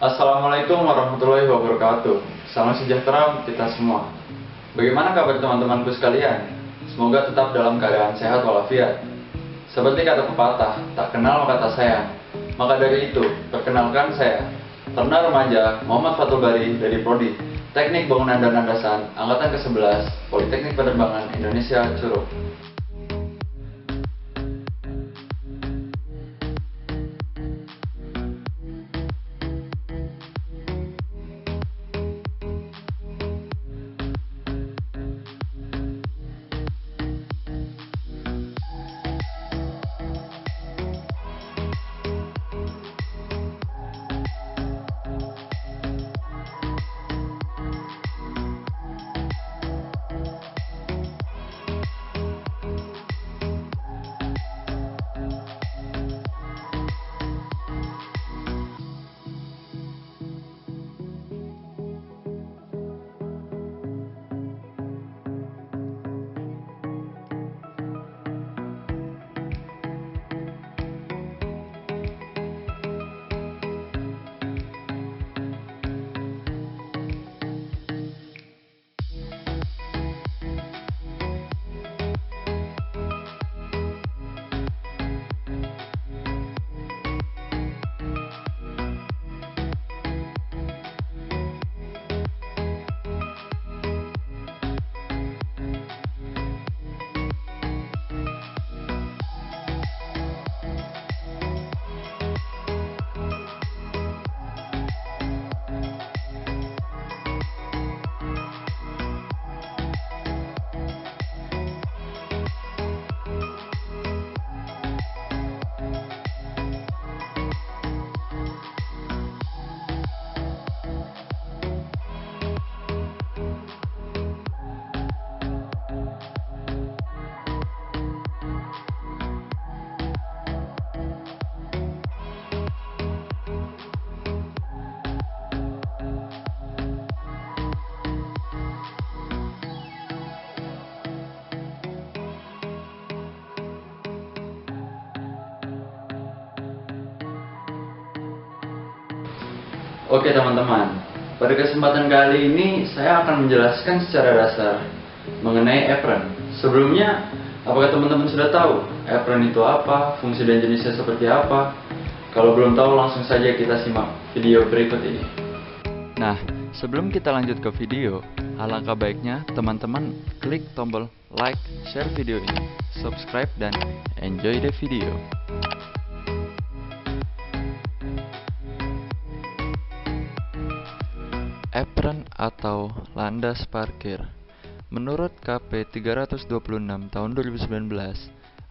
Assalamualaikum warahmatullahi wabarakatuh. Salam sejahtera untuk kita semua. Bagaimana kabar teman-temanku sekalian? Semoga tetap dalam keadaan sehat walafiat. Seperti kata pepatah, tak kenal maka tak sayang. Maka dari itu, perkenalkan saya, Taruna Remaja Muhammad Fathul Bari dari Prodi Teknik Bangunan dan Landasan Angkatan ke-11 Politeknik Penerbangan Indonesia Curug. Oke teman-teman, pada kesempatan kali ini saya akan menjelaskan secara dasar mengenai apron. Sebelumnya, apakah teman-teman sudah tahu apron itu apa, fungsi dan jenisnya seperti apa? Kalau belum tahu, langsung saja kita simak video berikut ini. Nah, sebelum kita lanjut ke video, alangkah baiknya teman-teman klik tombol like, share video ini, subscribe, dan enjoy the video. Apron atau landas parkir. Menurut KP 326 tahun 2019,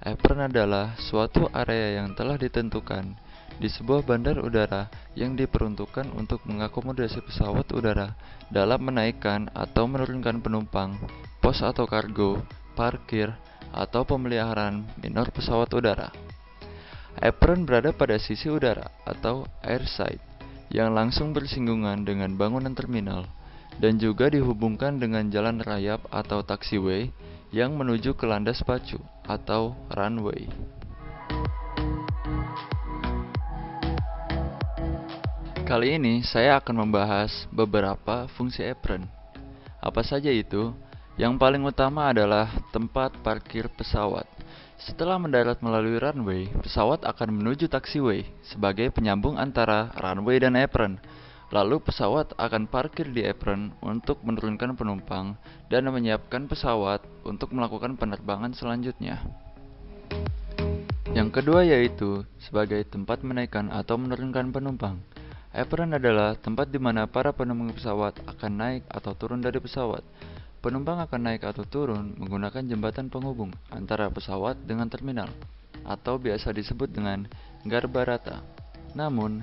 apron adalah suatu area yang telah ditentukan di sebuah bandar udara yang diperuntukkan untuk mengakomodasi pesawat udara dalam menaikkan atau menurunkan penumpang, pos atau kargo, parkir, atau pemeliharaan minor pesawat udara. Apron berada pada sisi udara atau airside yang langsung bersinggungan dengan bangunan terminal dan juga dihubungkan dengan jalan rayap atau taxiway yang menuju ke landas pacu atau runway. Kali ini saya akan membahas beberapa fungsi apron. Apa saja itu? Yang paling utama adalah tempat parkir pesawat. Setelah mendarat melalui runway, pesawat akan menuju taxiway sebagai penyambung antara runway dan apron. Lalu pesawat akan parkir di apron untuk menurunkan penumpang dan menyiapkan pesawat untuk melakukan penerbangan selanjutnya. Yang kedua yaitu sebagai tempat menaikkan atau menurunkan penumpang. Apron adalah tempat di mana para penumpang pesawat akan naik atau turun dari pesawat. Penumpang akan naik atau turun menggunakan jembatan penghubung antara pesawat dengan terminal, atau biasa disebut dengan garbarata. Namun,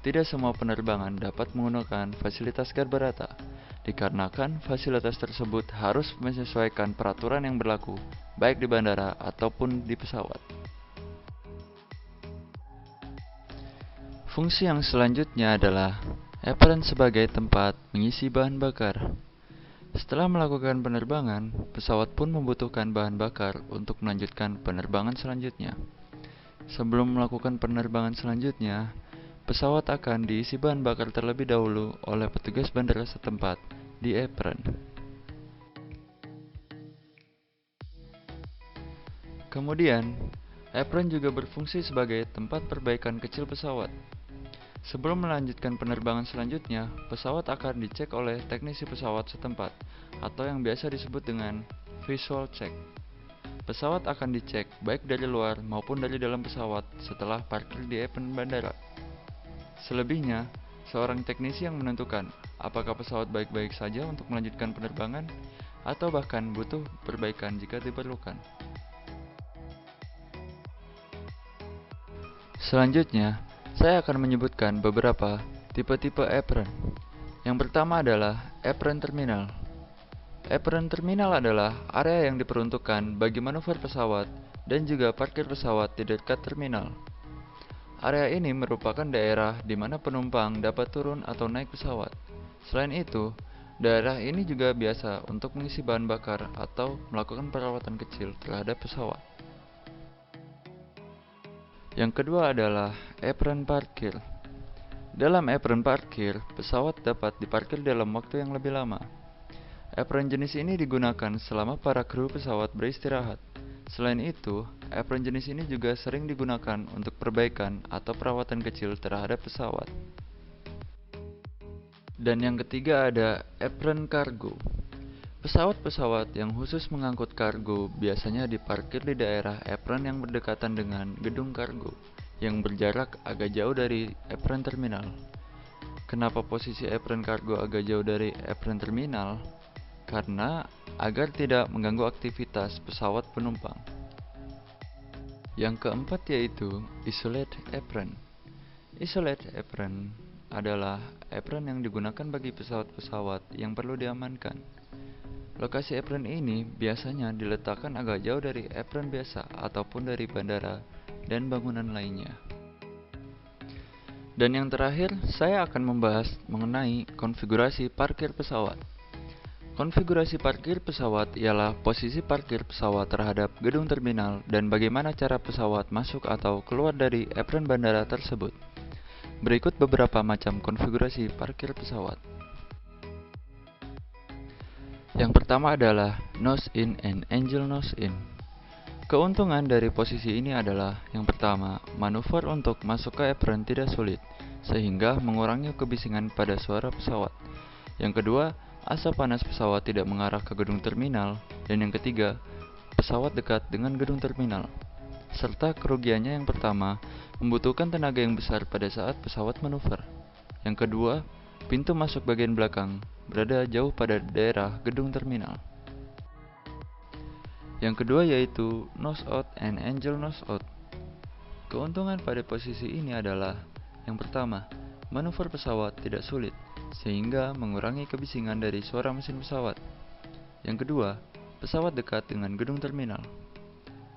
tidak semua penerbangan dapat menggunakan fasilitas garbarata, dikarenakan fasilitas tersebut harus menyesuaikan peraturan yang berlaku, baik di bandara ataupun di pesawat. Fungsi yang selanjutnya adalah apron sebagai tempat mengisi bahan bakar. Setelah melakukan penerbangan, pesawat pun membutuhkan bahan bakar untuk melanjutkan penerbangan selanjutnya. Sebelum melakukan penerbangan selanjutnya, pesawat akan diisi bahan bakar terlebih dahulu oleh petugas bandara setempat di apron. Kemudian, apron juga berfungsi sebagai tempat perbaikan kecil pesawat. Sebelum melanjutkan penerbangan selanjutnya, pesawat akan dicek oleh teknisi pesawat setempat, atau yang biasa disebut dengan visual check. Pesawat akan dicek baik dari luar maupun dari dalam pesawat setelah parkir di apron bandara. Selebihnya, seorang teknisi yang menentukan apakah pesawat baik-baik saja untuk melanjutkan penerbangan atau bahkan butuh perbaikan jika diperlukan. Selanjutnya, saya akan menyebutkan beberapa tipe-tipe apron. Yang pertama adalah apron terminal. Apron terminal adalah area yang diperuntukkan bagi manuver pesawat dan juga parkir pesawat di dekat terminal. Area ini merupakan daerah di mana penumpang dapat turun atau naik pesawat. Selain itu, daerah ini juga biasa untuk mengisi bahan bakar atau melakukan perawatan kecil terhadap pesawat. Yang kedua adalah apron parkir. Dalam apron parkir, pesawat dapat diparkir dalam waktu yang lebih lama. Apron jenis ini digunakan selama para kru pesawat beristirahat. Selain itu, apron jenis ini juga sering digunakan untuk perbaikan atau perawatan kecil terhadap pesawat. Dan yang ketiga ada apron kargo. Pesawat-pesawat yang khusus mengangkut kargo biasanya diparkir di daerah apron yang berdekatan dengan gedung kargo, yang berjarak agak jauh dari apron terminal. Kenapa posisi apron kargo agak jauh dari apron terminal? Karena agar tidak mengganggu aktivitas pesawat penumpang. Yang keempat yaitu isolate apron. Isolate apron adalah apron yang digunakan bagi pesawat-pesawat yang perlu diamankan. Lokasi apron ini biasanya diletakkan agak jauh dari apron biasa ataupun dari bandara dan bangunan lainnya. Dan yang terakhir, saya akan membahas mengenai konfigurasi parkir pesawat. Konfigurasi parkir pesawat ialah posisi parkir pesawat terhadap gedung terminal dan bagaimana cara pesawat masuk atau keluar dari apron bandara tersebut. Berikut beberapa macam konfigurasi parkir pesawat. Yang pertama adalah nose in and angel nose in. Keuntungan dari posisi ini adalah yang pertama, manuver untuk masuk ke apron tidak sulit, sehingga mengurangi kebisingan pada suara pesawat. Yang kedua, asap panas pesawat tidak mengarah ke gedung terminal. Dan yang ketiga, pesawat dekat dengan gedung terminal. Serta kerugiannya yang pertama, membutuhkan tenaga yang besar pada saat pesawat manuver. Yang kedua, pintu masuk bagian belakang berada jauh pada daerah gedung terminal. Yang kedua yaitu nose out and angel nose out. Keuntungan pada posisi ini adalah yang pertama, manuver pesawat tidak sulit, sehingga mengurangi kebisingan dari suara mesin pesawat. Yang kedua, pesawat dekat dengan gedung terminal.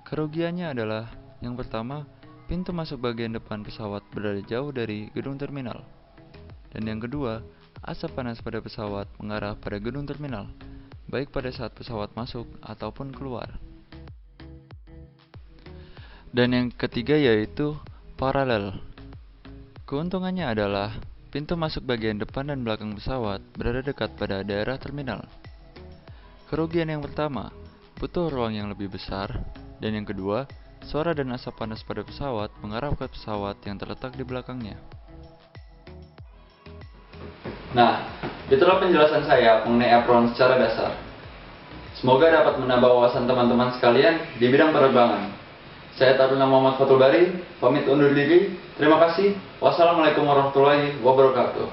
Kerugiannya adalah yang pertama, pintu masuk bagian depan pesawat berada jauh dari gedung terminal. Dan yang kedua, asap panas pada pesawat mengarah pada gedung terminal, baik pada saat pesawat masuk ataupun keluar. Dan yang ketiga yaitu paralel. Keuntungannya adalah pintu masuk bagian depan dan belakang pesawat berada dekat pada daerah terminal. Kerugian yang pertama, butuh ruang yang lebih besar. Dan yang kedua, suara dan asap panas pada pesawat mengarah ke pesawat yang terletak di belakangnya. Nah, itulah penjelasan saya mengenai apron secara dasar. Semoga dapat menambah wawasan teman-teman sekalian di bidang penerbangan. Saya Taruna Muhammad Fathul Bari, pamit undur diri. Terima kasih. Wassalamualaikum warahmatullahi wabarakatuh.